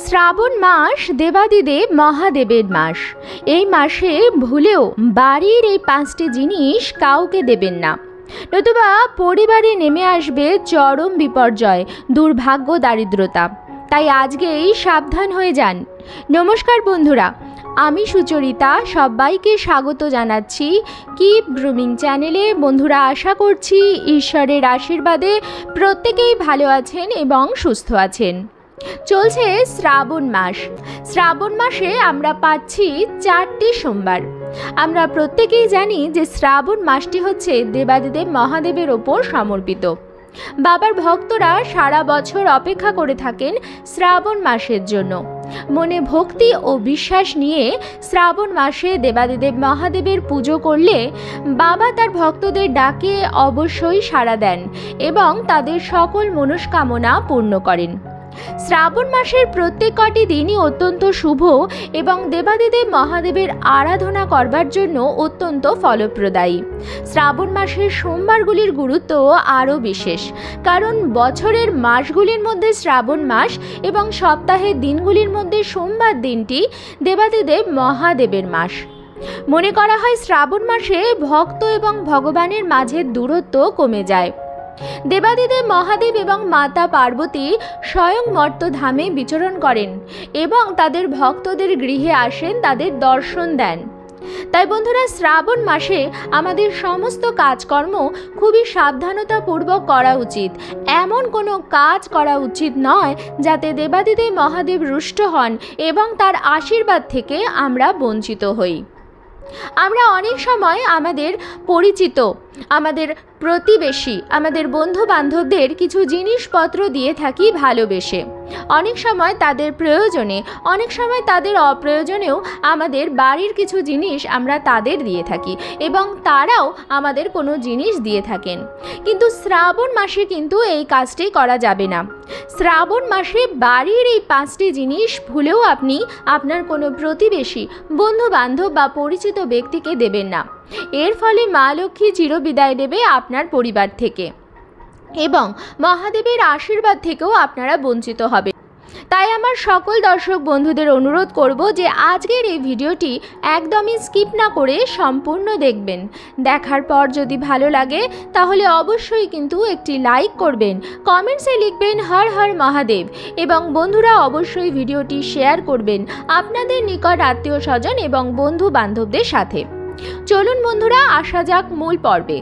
শ্রাবণ মাস দেবাদিদেব মহাদেবের মাস। এই মাসে ভুলেও বাড়ির এই 5টি জিনিস কাউকে দেবেন না, নতুবা পরিবারে নেমে আসবে চরম বিপর্যয়, দুর্ভাগ্য, দারিদ্রতা। তাই আজকেই সাবধান হয়ে যান। নমস্কার বন্ধুরা, আমি সুচরিতা, সবাইকে স্বাগত জানাচ্ছি কিপ গ্রুমিং চ্যানেলে। বন্ধুরা, আশা করছি ঈশ্বরের আশীর্বাদে প্রত্যেকেই ভালো আছেন এবং সুস্থ আছেন। চলছে শ্রাবণ মাস। শ্রাবণ মাসে আমরা পাচ্ছি 4টি সোমবার। আমরা প্রত্যেকেই জানি যে শ্রাবণ মাসটি হচ্ছে দেবাদিদেব মহাদেবের ওপর সমর্পিত। বাবার ভক্তরা সারা বছর অপেক্ষা করে থাকেন শ্রাবণ মাসের জন্য। মনে ভক্তি ও বিশ্বাস নিয়ে শ্রাবণ মাসে দেবাদিদেব মহাদেবের পুজো করলে বাবা তার ভক্তদের ডাকে অবশ্যই সাড়া দেন এবং তাদের সকল মনস্কামনা পূর্ণ করেন। শ্রাবণ মাসের প্রত্যেক কটি দিনই অত্যন্ত শুভ এবং দেবাদিদেব মহাদেবের আরাধনা করবার জন্য অত্যন্ত ফলপ্রদায়ী। শ্রাবণ মাসের সোমবারগুলির গুরুত্ব আরও বিশেষ, কারণ বছরের মাসগুলির মধ্যে শ্রাবণ মাস এবং সপ্তাহের দিনগুলির মধ্যে সোমবার দিনটি দেবাদিদেব মহাদেবের মাস। মনে করা হয় শ্রাবণ মাসে ভক্ত এবং ভগবানের মাঝের দূরত্ব কমে যায়। দেবাদিদেব মহাদেব এবং মাতা পার্বতী স্বয়ং মর্ত্যধামে বিচরণ করেন এবং তাদের ভক্তদের গৃহে আসেন, তাদের দর্শন দেন। তাই বন্ধুরা, শ্রাবণ মাসে আমাদের সমস্ত কাজকর্ম খুবই সাবধানতাপূর্বক করা উচিত। এমন কোনো কাজ করা উচিত নয় যাতে দেবাদিদেব মহাদেব রুষ্ট হন এবং তার আশীর্বাদ থেকে আমরা বঞ্চিত হই। আমরা অনেক সময় আমাদের পরিচিত, আমাদের প্রতিবেশী, আমাদের বন্ধু বান্ধবদের কিছু জিনিসপত্র দিয়ে থাকি ভালোবেসে। অনেক সময় তাদের প্রয়োজনে, অনেক সময় তাদের অপ্রয়োজনেও আমাদের বাড়ির কিছু জিনিস আমরা তাদের দিয়ে থাকি এবং তারাও আমাদের কোনো জিনিস দিয়ে থাকেন। কিন্তু শ্রাবণ মাসে কিন্তু এই কাজটি করা যাবে না। শ্রাবণ মাসে বাড়ির এই 5টি জিনিস ভুলেও আপনি আপনার কোনো প্রতিবেশী, বন্ধু বান্ধব বা পরিচিত ব্যক্তিকে দেবেন না। এর ফলে মা লক্ষ্মী চিরবিদায় নেবে আপনার পরিবার থেকে এবং মহাদেবের আশীর্বাদ থেকেও আপনারা বঞ্চিত হবে। তাই আমার সকল দর্শক বন্ধুদের অনুরোধ করব যে আজকের এই ভিডিওটি একদমই স্কিপ না করে সম্পূর্ণ দেখবেন। দেখার পর যদি ভালো লাগে তাহলে অবশ্যই কিন্তু একটি লাইক করবেন, কমেন্টসে লিখবেন হর হর মহাদেব এবং বন্ধুরা অবশ্যই ভিডিওটি শেয়ার করবেন আপনাদের নিকট আত্মীয় স্বজন এবং বন্ধু বান্ধবদের সাথে। চলুন বন্ধুরা, আসা যাক মূল পর্বে।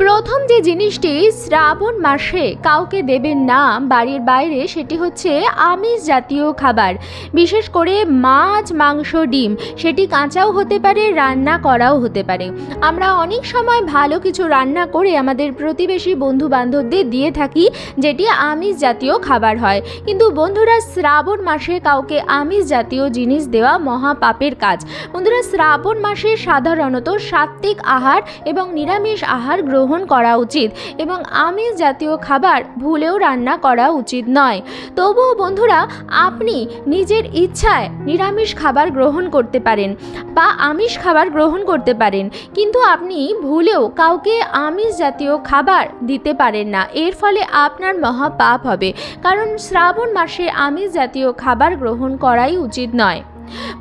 প্রথম যে জিনিসটি শ্রাবণ মাসে কাউকে দেবেন না বাড়ির বাইরে, সেটি হচ্ছে আমিষ জাতীয় খাবার। বিশেষ করে মাছ, মাংস, ডিম, সেটি কাঁচাও হতে পারে, রান্না করাও হতে পারে। আমরা অনেক সময় ভালো কিছু রান্না করে আমাদের প্রতিবেশী বন্ধু বান্ধবদের দিয়ে থাকি, যেটি আমিষ জাতীয় খাবার হয়। কিন্তু বন্ধুরা, শ্রাবণ মাসে কাউকে আমিষ জাতীয় জিনিস দেওয়া মহা পাপের কাজ। বন্ধুরা, শ্রাবণ মাসে সাধারণত সাত্ত্বিক আহার এবং নিরামিষ আহার গ্রহণ করা উচিত এবং আমিষ জাতীয় খাবার ভুলেও রান্না করা উচিত নয়। তবুও বন্ধুরা, আপনি নিজের ইচ্ছায় নিরামিষ খাবার গ্রহণ করতে পারেন বা আমিষ খাবার গ্রহণ করতে পারেন, কিন্তু আপনি ভুলেও কাউকে আমিষ জাতীয় খাবার দিতে পারেন না। এর ফলে আপনার মহা পাপ হবে, কারণ শ্রাবণ মাসে আমিষ জাতীয় খাবার গ্রহণ করাই উচিত নয়।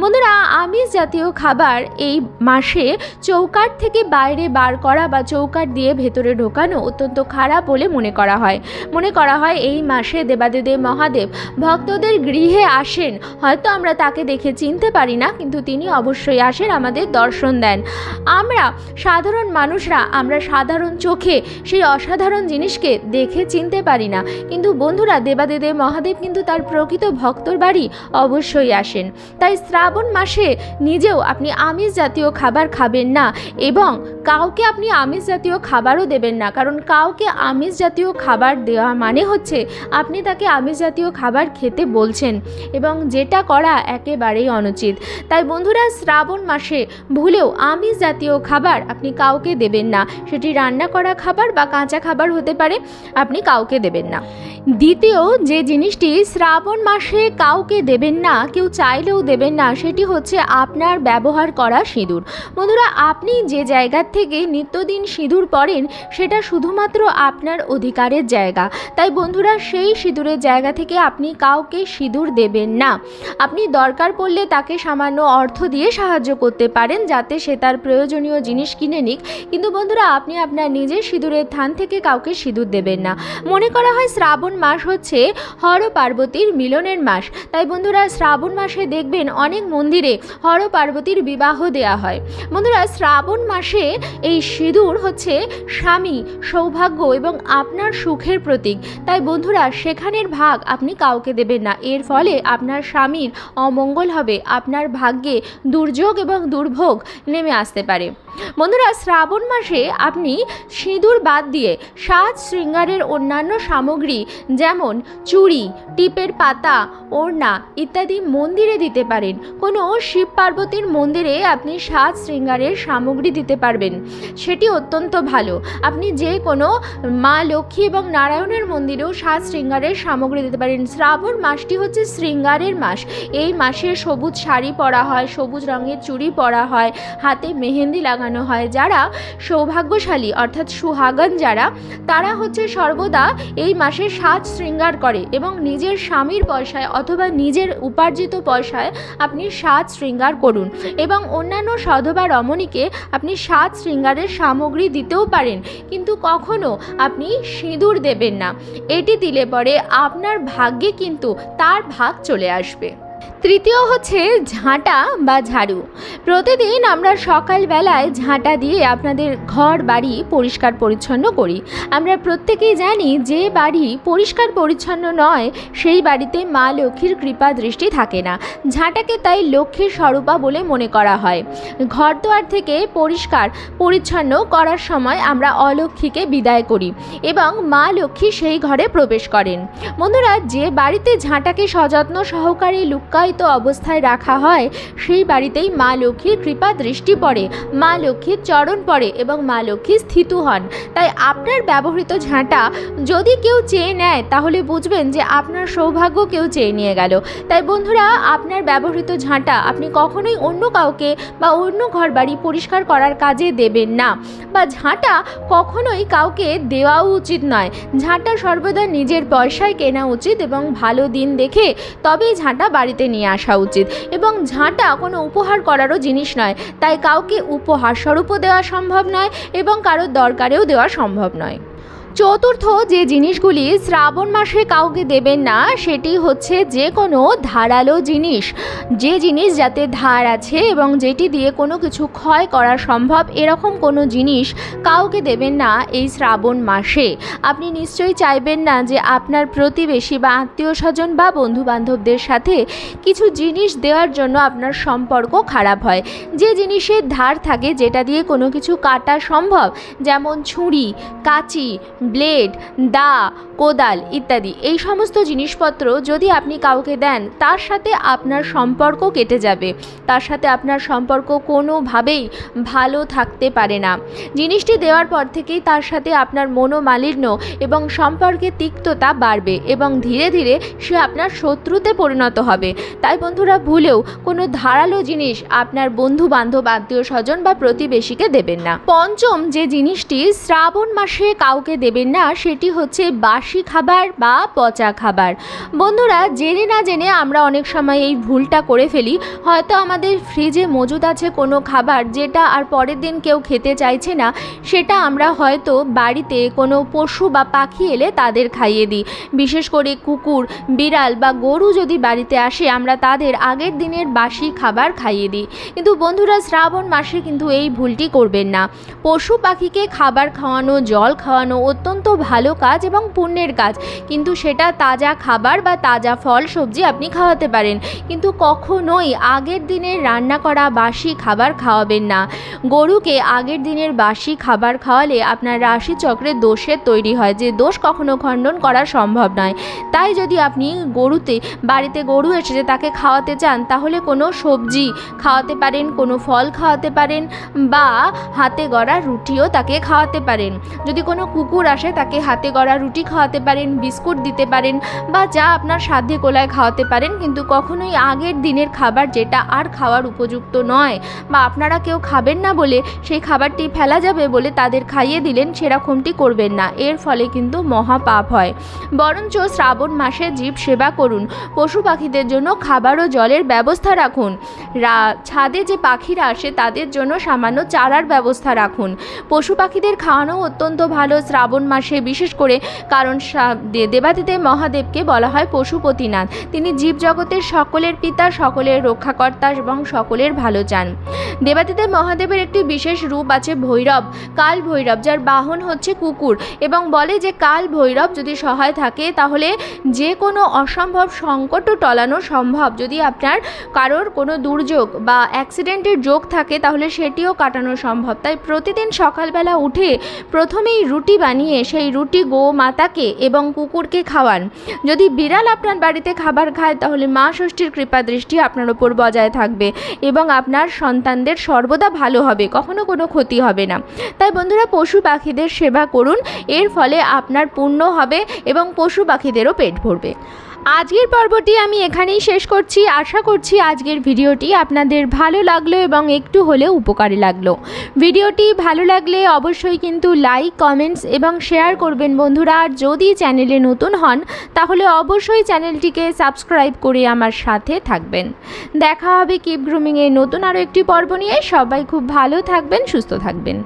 বন্ধুরা, আমিষ জাতীয় খাবার এই মাসে চৌকাঠ থেকে বাইরে বার করা বা চৌকাঠ দিয়ে ভেতরে ঢোকানো অত্যন্ত খারাপ বলে মনে করা হয় এই মাসে দেবাদিদেব মহাদেব ভক্তদের গৃহে আসেন। হয়তো আমরা তাকে দেখে চিনতে পারি না, কিন্তু তিনি অবশ্যই আসেন, আমাদের দর্শন দেন। আমরা সাধারণ মানুষরা, আমরা সাধারণ চোখে সেই অসাধারণ জিনিসকে দেখে চিনতে পারি না, কিন্তু বন্ধুরা, দেবাদিদেব মহাদেব কিন্তু তার প্রকৃত ভক্তর বাড়ি অবশ্যই আসেন। তাই শ্রাবণ মাসে নিজেও আপনি আমিষ জাতীয় খাবার খাবেন না এবং কাউকে আপনি আমিষ জাতীয় খাবারও দেবেন না, কারণ কাউকে আমিষ জাতীয় খাবার দেওয়া মানে হচ্ছে আপনি তাকে আমিষ জাতীয় খাবার খেতে বলছেন এবং যেটা করা একেবারেই অনুচিত। তাই বন্ধুরা, শ্রাবণ মাসে ভুলেও আমিষ জাতীয় খাবার আপনি কাউকে দেবেন না। সেটি রান্না করা খাবার বা কাঁচা খাবার হতে পারে, আপনি কাউকে দেবেন না। দ্বিতীয় যে জিনিসটি শ্রাবণ মাসে কাউকে দেবেন না, কেউ চাইলেও দেবেন দেবেন না সেটি হচ্ছে আপনার ব্যবহার করা সিঁদুর। বন্ধুরা, আপনি যে জায়গা থেকে নিত্যদিন সিঁদুর পরেন সেটা শুধুমাত্র আপনার অধিকারের জায়গা। তাই বন্ধুরা, সেই সিঁদুরের জায়গা থেকে আপনি কাউকে সিঁদুর দেবেন না। আপনি দরকার পড়লে তাকে সামান্য অর্থ দিয়ে সাহায্য করতে পারেন যাতে সে তার প্রয়োজনীয় জিনিস কিনে নিক, কিন্তু বন্ধুরা আপনি আপনার নিজের সিঁদুরের থান থেকে কাউকে সিঁদুর দেবেন না। মনে করা হয় শ্রাবণ মাস হচ্ছে হর পার্বতীর মিলনের মাস। তাই বন্ধুরা, শ্রাবণ মাসে দেখবেন অনেক মন্দিরে হর পার্বতীর বিবাহ দেয়া হয়। বন্ধুরা, শ্রাবণ মাসে এই সিঁদুর হচ্ছে স্বামী, সৌভাগ্য এবং আপনার সুখের প্রতীক। তাই বন্ধুরা, সেখানের ভাগ আপনি কাউকে দেবেন না। এর ফলে আপনার স্বামীর অমঙ্গল হবে, আপনার ভাগ্যে দুর্যোগ এবং দুর্ভোগ নেমে আসতে পারে। বন্ধুরা, শ্রাবণ মাসে আপনি সিঁদুর বাদ দিয়ে সাজ শৃঙ্গারের অন্যান্য সামগ্রী যেমন চুড়ি, টিপের পাতা, ওড়না ইত্যাদি মন্দিরে দিতে পারেন। কোনো শিব পার্বতীর মন্দিরে আপনি সাজ শৃঙ্গারের সামগ্রী দিতে পারবেন, সেটি অত্যন্ত ভালো। আপনি যে কোনো মা লক্ষ্মী এবং নারায়ণের মন্দিরেও সাজ শৃঙ্গারের সামগ্রী দিতে পারেন। শ্রাবণ মাসটি হচ্ছে শৃঙ্গারের মাস। এই মাসে সবুজ শাড়ি পরা হয়, সবুজ রঙের চুড়ি পরা হয়, হাতে মেহেন্দি লাগানো হয়। যারা সৌভাগ্যশালী অর্থাৎ সুহাগন যারা, তারা হচ্ছে সর্বদা এই মাসে সাজ শৃঙ্গার করে এবং নিজের স্বামীর পয়সায় অথবা নিজের উপার্জিত পয়সায় আপনি সাজ শৃঙ্গার করুন এবং অন্যান্য সধবা রমণীকে আপনি সাজ শৃঙ্গারের সামগ্রী দিতেও পারেন, কিন্তু কখনো আপনি সিঁদুর দেবেন না। এটি দিলে পরে আপনার ভাগ্যে কিন্তু তার ভাগ চলে আসবে। তৃতীয় হচ্ছে ঝাঁটা বা ঝাড়ু। প্রতিদিন আমরা সকালবেলায় ঝাঁটা দিয়ে আপনাদের ঘর বাড়ি পরিষ্কার পরিচ্ছন্ন করি। আমরা প্রত্যেকেই জানি যে বাড়ি পরিষ্কার পরিচ্ছন্ন নয় সেই বাড়িতে মা লক্ষ্মীর কৃপা দৃষ্টি থাকে না। ঝাঁটাকে তাই লক্ষ্মীর স্বরূপা বলে মনে করা হয়। ঘরদোয়ার থেকে পরিষ্কার পরিচ্ছন্ন করার সময় আমরা অলক্ষ্মীকে বিদায় করি এবং মা লক্ষ্মী সেই ঘরে প্রবেশ করেন। বন্ধুরা, যে বাড়িতে ঝাঁটাকে সযত্ন সহকারে লুক্কায়িত অবস্থায় রাখা হয় সেই বাড়িতেই মা লক্ষ্মীর কৃপা দৃষ্টি পড়ে, মা লক্ষ্মীর চরণ পড়ে এবং মা লক্ষ্মী স্থিত হন। তাই আপনার ব্যবহৃত ঝাঁটা যদি কেউ চেয়ে নেয় তাহলে বুঝবেন যে আপনার সৌভাগ্য কেউ চেয়ে নিয়ে গেল। তাই বন্ধুরা, আপনার ব্যবহৃত ঝাঁটা আপনি কখনোই অন্য কাউকে বা অন্য ঘর বাড়ি পরিষ্কার করার কাজে দেবেন না, বা ঝাঁটা কখনোই কাউকে দেওয়াও উচিত নয়। ঝাঁটা সর্বদা নিজের পয়সায় কেনা উচিত এবং ভালো দিন দেখে তবেই ঝাঁটা বাড়িতে নিয়ে আসা উচিত। এবং ঝাঁটা কোনো উপহার করারও জিনিস নয়, তাই কাউকে উপহার স্বরূপও দেওয়া সম্ভব নয় এবং কারোর দরকারেও দেওয়া সম্ভব নয়। চতুর্থ যে জিনিসগুলি শ্রাবণ মাসে কাউকে দেবেন না সেটি হচ্ছে যে কোনো ধারালো জিনিস। যে জিনিস যাতে ধার আছে এবং যেটি দিয়ে কোনো কিছু ক্ষয় করা সম্ভব এরকম কোনো জিনিস কাউকে দেবেন না এই শ্রাবণ মাসে। আপনি নিশ্চয়ই চাইবেন না যে আপনার প্রতিবেশী বা আত্মীয় স্বজন বা বন্ধুবান্ধবদের সাথে কিছু জিনিস দেওয়ার জন্য আপনার সম্পর্ক খারাপ হয়। যে জিনিসের ধার থাকে, যেটা দিয়ে কোনো কিছু কাটা সম্ভব, যেমন ছুরি, কাঁচি, ব্লেড, দা, কোদাল ইত্যাদি, এই সমস্ত জিনিসপত্র যদি আপনি কাউকে দেন তার সাথে আপনার সম্পর্ক কেটে যাবে, তার সাথে আপনার সম্পর্ক কোনোভাবেই ভালো থাকতে পারে না। জিনিসটি দেওয়ার পর থেকেই তার সাথে আপনার মনোমালিন্য এবং সম্পর্কে তিক্ততা বাড়বে এবং ধীরে ধীরে সে আপনার শত্রুতে পরিণত হবে। তাই বন্ধুরা, ভুলেও কোনো ধারালো জিনিস আপনার বন্ধু বান্ধব, আত্মীয় স্বজন বা প্রতিবেশীকে দেবেন না। পঞ্চম যে জিনিসটি শ্রাবণ মাসে কাউকে দেবেন না সেটি হচ্ছে বাসি খাবার বা পচা খাবার। বন্ধুরা, জেনে না জেনে আমরা অনেক সময় এই ভুলটা করে ফেলি। হয়তো আমাদের ফ্রিজে মজুদ আছে কোনো খাবার যেটা আর পরের দিন কেউ খেতে চাইছে না, সেটা আমরা হয়তো বাড়িতে কোনো পশু বা পাখি এলে তাদের খাইয়ে দিই। বিশেষ করে কুকুর, বিড়াল বা গরু যদি বাড়িতে আসে আমরা তাদের আগের দিনের বাসি খাবার খাইয়ে দিই। কিন্তু বন্ধুরা, শ্রাবণ মাসে কিন্তু এই ভুলটি করবেন না। পশু পাখিকে খাবার খাওয়ানো, জল খাওয়ানো অত্যন্ত ভালো কাজ এবং পুণ্যের কাজ, কিন্তু সেটা তাজা খাবার বা তাজা ফল সবজি আপনি খাওয়াতে পারেন, কিন্তু কখনোই আগের দিনের রান্না করা বাসি খাবার খাওয়াবেন না। গরুকে আগের দিনের বাসি খাবার খাওয়ালে আপনার রাশিচক্রে দোষের তৈরি হয়, যে দোষ কখনো খণ্ডন করা সম্ভব নয়। তাই যদি আপনি বাড়িতে গরু এসেছে তাকে খাওয়াতে চান তাহলে কোনো সবজি খাওয়াতে পারেন, কোনো ফল খাওয়াতে পারেন বা হাতে গড়া রুটিও তাকে খাওয়াতে পারেন। যদি কোনো কুকুর আসে তাকে হাতে গড়া রুটি খাওয়াতে পারেন, বিস্কুট দিতে পারেন বা যা আপনার সাধ্যে কোলায় খাওয়াতে পারেন, কিন্তু কখনোই আগের দিনের খাবার যেটা আর খাওয়ার উপযুক্ত নয় বা আপনারা কেউ খাবেন না বলে সেই খাবারটি ফেলা যাবে বলে তাদের খাইয়ে দিলেন, সেরকমটি করবেন না। এর ফলে কিন্তু মহা পাপ হয়। বরঞ্চ শ্রাবণ মাসে জীব সেবা করুন, পশু পাখিদের জন্য খাবার ও জলের ব্যবস্থা রাখুন, ছাদে যে পাখিরা আসে তাদের জন্য সামান্য চারার ব্যবস্থা রাখুন। পশু পাখিদের খাওয়ানো অত্যন্ত ভালো শ্রাবণ মাসে, বিশেষ করে কারণ দেবাদিদেব মহাদেবকে বলা হয় পশুপতিনাথ। তিনি জীবজগতের সকলের পিতা, সকলের রক্ষাকর্তা এবং সকলের ভালো চান। দেবাদিদেব মহাদেবের একটি বিশেষ রূপ আছে ভৈরব, কাল ভৈরব, যার বাহন হচ্ছে কুকুর, এবং বলে যে কাল ভৈরব যদি সহায় থাকে তাহলে যে কোনো অসম্ভব সংকটও টলানো সম্ভব। যদি আপনার কারোর কোনো দুর্যোগ বা অ্যাক্সিডেন্টের যোগ থাকে তাহলে সেটিও কাটানো সম্ভব। তাই প্রতিদিন সকালবেলা উঠে প্রথমেই রুটি বানিয়ে সেই রুটি গো মাতাকে এবং কুকুরকে খাওয়ান। যদি বিড়াল আপনার বাড়িতে খাবার খায় তাহলে মা ষষ্ঠীর কৃপা দৃষ্টি আপনার ওপর বজায় থাকবে এবং আপনার সন্তানদের সর্বদা ভালো হবে, কখনো কোনো ক্ষতি হবে না। তাই বন্ধুরা, পশু পাখিদের সেবা করুন, এর ফলে আপনার পুণ্য হবে এবং পশু পাখিদেরও পেট ভরবে। আজকের পর্বটি আমি এখানেই শেষ করছি। আশা করছি আজকের ভিডিওটি আপনাদের ভালো লাগলো এবং একটু হলেও উপকারী লাগলো। ভিডিওটি ভালো লাগলে অবশ্যই কিন্তু লাইক, কমেন্টস এবং শেয়ার করবেন বন্ধুরা। আর যদি চ্যানেলে নতুন হন তাহলে অবশ্যই চ্যানেলটিকে সাবস্ক্রাইব করে আমার সাথে থাকবেন। দেখা হবে কিপ গ্রুমিংয়ের নতুন আরও একটি পর্ব নিয়ে। সবাই খুব ভালো থাকবেন, সুস্থ থাকবেন।